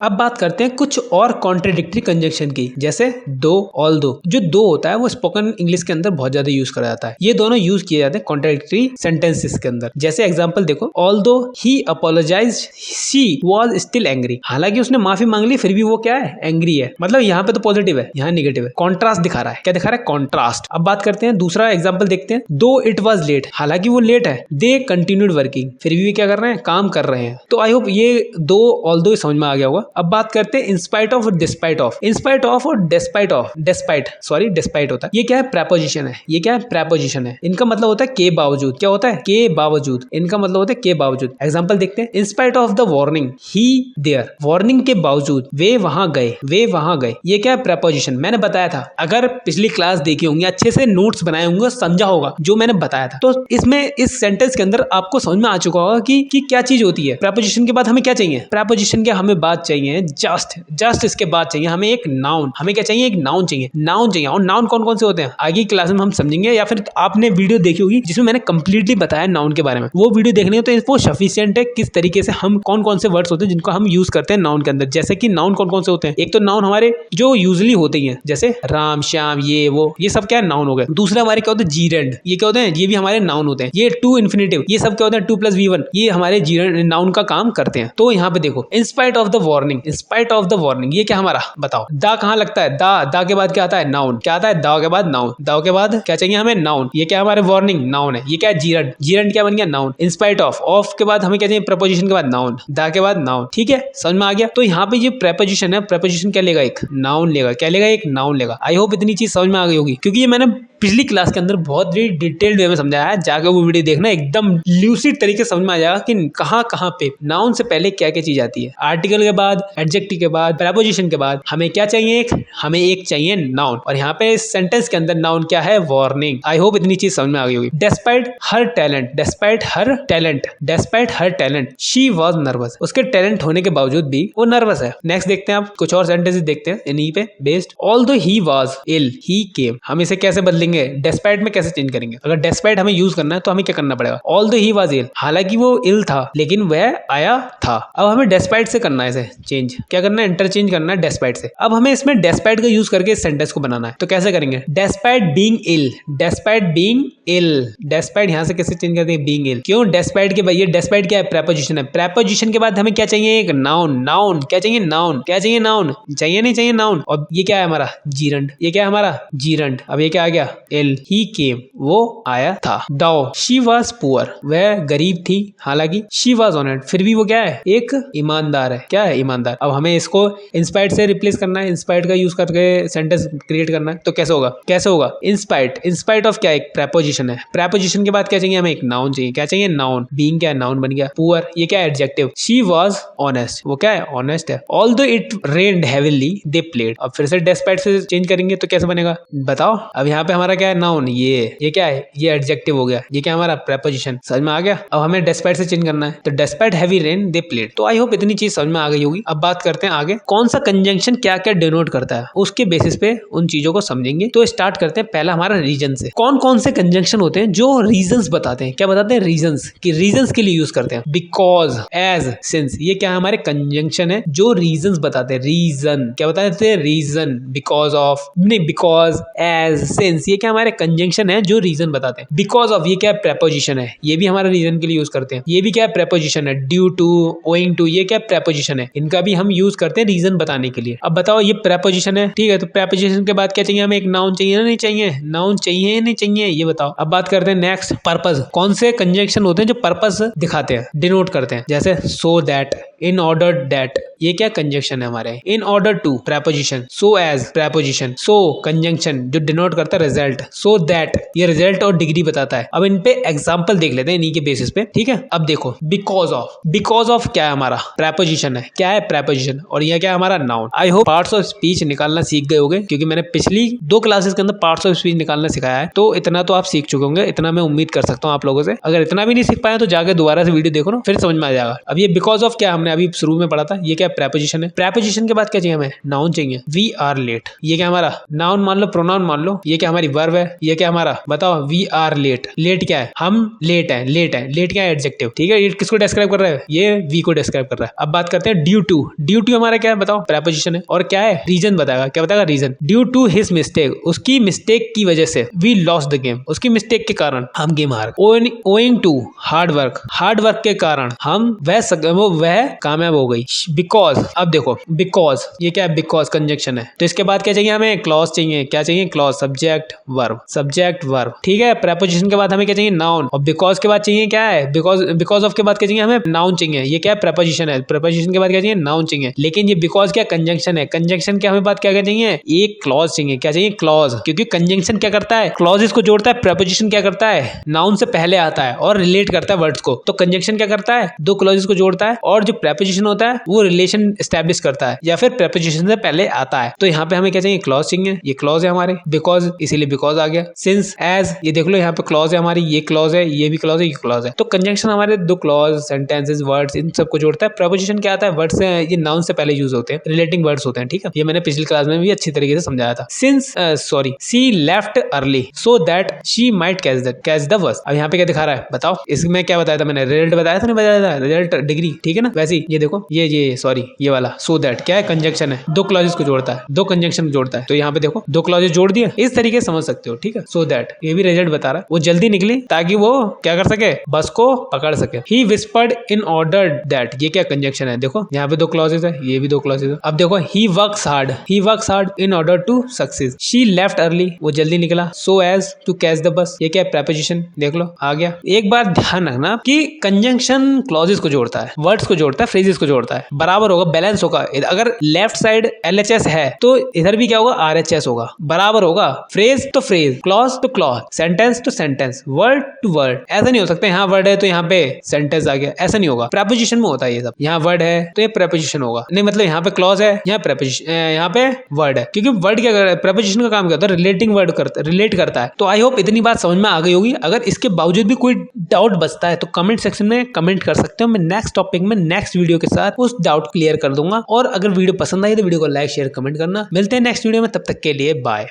अब बात करते हैं कुछ और कॉन्ट्रडिक्टरी कंजंक्शन की, जैसे दो, ऑल्दो। जो दो होता है वो स्पोकन इंग्लिश के अंदर बहुत ज्यादा यूज करा जाता है। ये दोनों यूज किए जाते हैं कॉन्ट्रडिक्टरी सेंटेंसेस के अंदर। जैसे एग्जांपल देखो, although he apologised she was still angry. हालांकि उसने माफी मांग ली फिर भी वो क्या है, एंग्री है। मतलब यहाँ पे तो पॉजिटिव है, यहाँ नेगेटिव है। कॉन्ट्रास्ट दिखा रहा है। क्या दिखा रहा है, कॉन्ट्रास्ट। अब बात करते हैं दूसरा एग्जाम्पल देखते हैं। दो इट वॉज लेट, हालांकि वो लेट है, दे कंटिन्यूड वर्किंग, फिर भी क्या कर रहे हैं, काम कर रहे हैं। तो आई होप ये दो ऑल्दो समझ में आ गया होगा। अब बात करते हैं इंस्पाइट ऑफ और डिस्पाइट ऑफ। इंस्पाइट ऑफ और डिस्पाइट ऑफ, डिस्पाइट होता है। ये क्या है, प्रेपोजिशन है। ये क्या है, प्रेपोजिशन है। इनका मतलब होता है के बावजूद। क्या होता है, के बावजूद। इनका मतलब होता है के बावजूद। एग्जाम्पल देखते हैं, in spite of the warning he dare, warning के बावजूद वे वहां गए, वे वहां गए। ये क्या है, प्रेपोजिशन। मैंने बताया था, अगर पिछली क्लास देखी होंगी, अच्छे से नोट्स बनाए होंगे, समझा होगा जो मैंने बताया था, तो इसमें इस सेंटेंस के अंदर आपको समझ में आ चुका होगा कि क्या चीज होती है। प्रेपोजिशन के बाद हमें क्या चाहिए, प्रेपोजिशन के हमें बात चाहिए जस्ट इसके बाद चाहिए हमें एक नाउन। हमें क्या चाहिए, एक नाउन चाहिए, नाउन चाहिए। और नाउन कौन कौन से होते हैं आगे क्लास में हम समझेंगे, या फिर आपने वीडियो देखी होगी जिसमें मैंने कंप्लीटली बताया नाउन के बारे में। वो वीडियो देखनी है तो वो सफिशिएंट है, किस तरीके से हम कौन कौन से वर्ड्स होते हैं जिनको हम यूज करते हैं नाउन के अंदर। जैसे कि नाउन कौन कौन से होते हैं, एक तो नाउन हमारे जो यूजली होते हैं, जैसे राम, श्याम, ये वो, ये सब क्या है, नाउन हो गए। दूसरे हमारे क्या होते हैं, जीरेंड। ये क्या होते हैं, ये भी हमारे नाउन होते हैं। ये टू इन्फिनेटिव, ये सब क्या होते हैं, 2+V1, ये हमारे जीरेंड नाउन का काम करते हैं। तो यहाँ पे देखो, in spite of the warning, in spite of the warning, ये क्या हमारा, बताओ दा कहाँ लगता है, दा के बाद क्या आता है, नाउन। क्या आता है, दा के बाद नाउन। दा के बाद क्या चाहिए हमें, नाउन। ये क्या हमारे वार्निंग, नाउन है। ये क्या है, जीरेंड। जीरेंड क्या बन गया, नाउन। इंस्पाइट ऑफ के बाद हमें क्या चाहिए, प्रपोजिशन के बाद नाउन, दा के बाद नाउन। ठीक है, समझ में आ गया। तो यहाँ पे ये प्रपोजिशन है, प्रपोजिशन क्या लेगा, एक नाउन लेगा। क्या लेगा, एक नाउन लेगा। आई होप इतनी चीज समझ में आ गई होगी, क्योंकि ये मैंने पिछली क्लास के अंदर बहुत ही डिटेल्ड वे में समझाया है। जाकर वो वीडियो देखना, एकदम ल्यूसिड तरीके से समझ में आ जाएगा कि कहाँ कहाँ पे नाउन से पहले क्या क्या चीज आती है। आर्टिकल के बाद, एडजेक्टिव के बाद, प्रेपोजिशन के बाद हमें क्या चाहिए, हमें एक चाहिए नाउन। और यहाँ पे इस सेंटेंस के अंदर नाउन क्या है, वार्निंग। आई होप इतनी चीज समझ में आ गई होगी। Despite her talent, despite her talent, despite her talent she was nervous. उसके टैलेंट होने के बावजूद भी वो नर्वस है। नेक्स्ट देखते हैं, आप कुछ और सेंटेंसेस देखते हैं इन्हीं पे based. Although he was ill he came, हम इसे कैसे बदलेंगे, डेस्पाइट में कैसे चेंज करेंगे। अगर डेस्पाइट हमें यूज करना है तो हमें क्या करना पड़ेगा, ऑल्दो ही वाज इल, हालांकि वो इल था लेकिन वह आया था। अब हमें डेस्पाइट से करना है इसे चेंज। क्या करना है, इंटरचेंज करना है डेस्पाइट से। अब हमें इसमें डेस्पाइट का यूज करके इस सेंटेंस को बनाना है। तो कैसे करेंगे, डेस्पाइट बीइंग इल, डेस्पाइट बीइंग इल, डेस्पाइट यहां से कैसे चेंज करते हैं, बीइंग इल। क्यों, डेस्पाइट के ये डेस्पाइट क्या है, प्रेपोजिशन है। प्रेपोजिशन के बाद हमें क्या चाहिए, एक नाउन। नाउन क्या चाहिए, नाउन। क्या चाहिए, नाउन। चाहिए नहीं चाहिए, नाउन। और ये क्या है हमारा, जीरंड। ये क्या है हमारा, जीरंड। अब ये क्या आ गया, इल। ही केम, वो आया था। डाउ शी वाज पुअर, वह गरीब थी, हालांकि शी वाज ऑनेस्ट, फिर भी वो क्या है, एक ईमानदार है। क्या है, ईमानदार। अब हमें इसको इंस्पायर्ड से रिप्लेस करना है, इंस्पायर्ड का यूज करके सेंटेंस क्रिएट करना है। तो कैसे होगा, कैसे होगा, इंस्पायर्ड। इंस्पायर्ड ऑफ क्या, एक प्रेपोजिशन है। प्रेपोजिशन के बाद क्या चाहिए, हमें एक नाउन चाहिए। क्या चाहिए, नाउन। बीइंग क्या है, नाउन बन गया। पुअर ये क्या है, एडजेक्टिव। शी वाज ऑनेस्ट, वो क्या है, ऑनेस्ट है। Although it rained heavily they played. अब फिर से डेस्पाइट से चेंज करेंगे तो कैसे बनेगा, बताओ। अब यहाँ पे हमारा क्या है, नाउन। ये क्या है, ये एडजेक्टिव हो गया। ये क्या हमारा, प्रेपोजिशन। समझ में आ गया। अब हमें डेस्पाइट से चेंज करना है, तो despite heavy rain they played. तो आई होप इतनी चीज समझ में आ गई होगी। अब बात करते हैं आगे, कौन सा कंजंक्शन क्या क्या डिनोट करता है, उसके बेसिस पे उन चीजों को समझेंगे। तो स्टार्ट करते हैं पहला हमारा रीजन से। कौन कौन से कंजंक्शन होते हैं जो रीजंस बताते हैं, क्या बताते हैं, रीजंस, कि रीजंस के लिए यूज करते हैं। बिकॉज, एज, सिंस, ये क्या है, हमारे कंजंक्शन है जो रीजंस बताते हैं। रीजन क्या बताते हैं, रीजन। बिकॉज ऑफ नहीं, बिकॉज, एज, सिंस, ये क्या हमारे कंजंक्शन है जो रीजन बताते हैं। बिकॉज ऑफ ये क्या है, प्रेपोजिशन है, ये भी हमारा रीजन के लिए यूज करते हैं। ये भी क्या है, प्रेपोजिशन है। ड्यू टू, ओइंग टू, ये क्या प्रेपोजिशन है, इनका भी हम यूज करते हैं रीजन बताने के लिए। अब बताओ, ये प्रेपोजिशन है, ठीक है, तो प्रेपोजिशन के बाद क्या चाहिए, हमें एक नाउन चाहिए ना, नहीं चाहिए, नाउन चाहिए या नहीं चाहिए, ये बताओ। अब बात करते हैं नेक्स्ट, पर्पस। कौन से कंजंक्शन होते हैं जो पर्पस दिखाते हैं, डिनोट करते हैं, जैसे so that, in order that, ये क्या कंजंक्शन है हमारे। In order to, preposition. So as, preposition. So conjunction जो डिनोट करता है रिजल्ट। सो दैट ये रिजल्ट और डिग्री बताता है। अब इन पे एग्जांपल देख लेते हैं इन्हीं के बेसिस पे, ठीक है। अब देखो, बिकॉज ऑफ, बिकॉज ऑफ क्या है हमारा, प्रेपोजिशन है। क्या है, प्रेपोजिशन। और ये क्या है हमारा, noun. I hope parts of speech निकालना सीख गए होंगे, क्योंकि मैंने पिछली 2 क्लासेस के अंदर पार्ट्स ऑफ स्पीच निकालना सिखाया है। तो इतना तो आप सीख चुके होंगे, इतना मैं उम्मीद कर सकता हूँ आप लोगों से। अगर इतना भी नहीं सीख पाए तो जाकर दोबारा से वीडियो देखो ना, फिर समझ में आ जाएगा। अब ये बिकॉज ऑफ क्या हमने अभी शुरू में पढ़ा था, ये क्या क्या प्रेपोजिशन है। प्रेपोजिशन के बाद क्या चाहिए हमें, नाउन चाहिए। वी आर लेट, ये क्या हमारा नाउन मान लो, प्रोनाउन मान लो, ये क्या हमारी वर्ब है, ये क्या हमारा बताओ, वी आर लेट। लेट क्या है, हम लेट है, लेट है, लेट क्या है, एडजेक्टिव, ठीक है। ये किसको डिस्क्राइब कर रहा है, ये वी को डिस्क्राइब कर रहा है। अब बात करते हैं ड्यू टू। ड्यू टू हमारा क्या है बताओ, प्रेपोजिशन है। और क्या है, रीजन बताएगा, क्या बताएगा, reason. Due to his mistake, उसकी मिस्टेक की वजह से, वी लॉस्ट द गेम, उसकी मिस्टेक के कारण हम गेम हार गए। Owing to hard work, hard work के कारण हम वह कामयाब हो गई। बिकॉज, अब देखो बिकॉज, ये क्या है, बिकॉज कंजक्शन है। तो इसके बाद क्या चाहिए हमें, क्लॉज चाहिए। क्या चाहिए, clause, subject verb, subject verb, ठीक है। प्रेपोजिशन के बाद हमें क्या चाहिए, नाउन। और बिकॉज के बाद चाहिए क्या है, बिकॉज ऑफ के बाद क्या चाहिए हमें, नाउन चाहिए। ये क्या है, प्रेपोजिशन है। प्रेपोजिशन के बाद क्या चाहिए, नाउन चाहिए। लेकिन ये बिकॉज क्या कंजंक्शन है, कंजंक्शन के हमें बात क्या चाहिए, एक क्लॉज चाहिए। क्या चाहिए, क्लॉज, क्योंकि कंजंक्शन क्या करता है, क्लॉजेस को जोड़ता है। प्रेपोजिशन क्या करता है, नाउन से पहले आता है और रिलेट करता है वर्ड्स को। तो कंजंक्शन क्या करता है, दो क्लॉजेस को जोड़ता है, और जो प्रेपोजिशन होता है वो रिलेशन एस्टैब्लिश करता है या फिर प्रेपोजिशन से पहले आता है। तो यहाँ पे हमें क्या चाहिए, क्लॉज चाहिए। ये क्लॉज है हमारे, बिकॉज, इसीलिए बिकॉज आ गया। सिंस, एज, ये देख लो यहाँ पे क्लॉज है हमारी, ये क्लॉज है, ये भी क्लॉज है, ये क्लॉज है। तो कंजंक्शन हमारे दो क्लॉज, सेंटेंसेस, वर्ड्स, इन सबको जोड़ता है। प्रेपोजिशन क्या आता है, वर्ड से, ये नाउन से पहले यूज होते हैं, रिलेटिंग वर्ड्स होते हैं, ठीक है। ये मैंने पिछली क्लास में भी अच्छी तरीके से समझाया था। Since, sorry, she left early so that she might catch the bus. अब यहाँ पे क्या दिखा रहा है बताओ, इसमें क्या बताया था मैंने, रिजल्ट बताया था, नहीं बताया था, रिजल्ट डिग्री, ठीक है ना। वैसे ही ये देखो, ये सॉरी, ये वाला सो दैट क्या है, कंजंक्शन है, दो क्लॉजेस को जोड़ता है, दो कंजंक्शन जोड़ता है। तो यहाँ पे देखो दो क्लॉजेस जोड़ दिए, इस तरीके से समझ सकते हो, ठीक है। सो दैट, ये भी रिजल्ट बता रहा है, वो जल्दी निकली ताकि वो क्या कर सके, बस को पकड़ सके। ही विस्पर्ड इन ऑर्डर दैट, ये क्या कंजंक्शन है, देखो यहाँ पे दो क्लॉजेस है, ये भी दो क्लॉजेस है। अब देखो, he works hard in order to success. She left early, वो जल्दी निकला, so as to catch the bus, ये क्या है, प्रेपोजिशन, देख लो आ गया। एक बात ध्यान रखना कि कंजंक्शन क्लॉजेस को जोड़ता है, वर्ड्स को जोड़ता है, फ्रेजेस को जोड़ता है, बराबर होगा, बैलेंस होगा। अगर लेफ्ट साइड LHS है तो इधर भी क्या होगा, RHS होगा, बराबर होगा। फ्रेज तो फ्रेज, क्लॉज तो क्लॉज, सेंटेंस तो सेंटेंस, वर्ड टू वर्ड। ऐसा नहीं हो सकता यहाँ वर्ड है तो यहाँ पे सेंटेंस आ गया, ऐसा नहीं होगा। प्रेपोजिशन में होता है ये सब, यहाँ वर्ड है तो ये प्रेपोजिशन होगा, नहीं मतलब यहाँ पे क्लॉज है, यहाँ प्रेपोजिशन, यहाँ पे वर्ड है, क्योंकि वर्ड क्या करता है, प्रेपोजिशन का काम क्या होता है, रिलेटिंग वर्ड करता है, रिलेट करता है। तो आई होप इतनी बात समझ में आ गई होगी। अगर इसके बावजूद भी कोई डाउट बचता है तो कमेंट सेक्शन में कमेंट कर सकते हो, मैं नेक्स्ट टॉपिक में नेक्स्ट वीडियो के साथ उस डाउट क्लियर कर दूंगा। और अगर वीडियो पसंद आई तो वीडियो को लाइक, शेयर, कमेंट करना। मिलते हैं नेक्स्ट वीडियो में, तब तक के लिए बाय।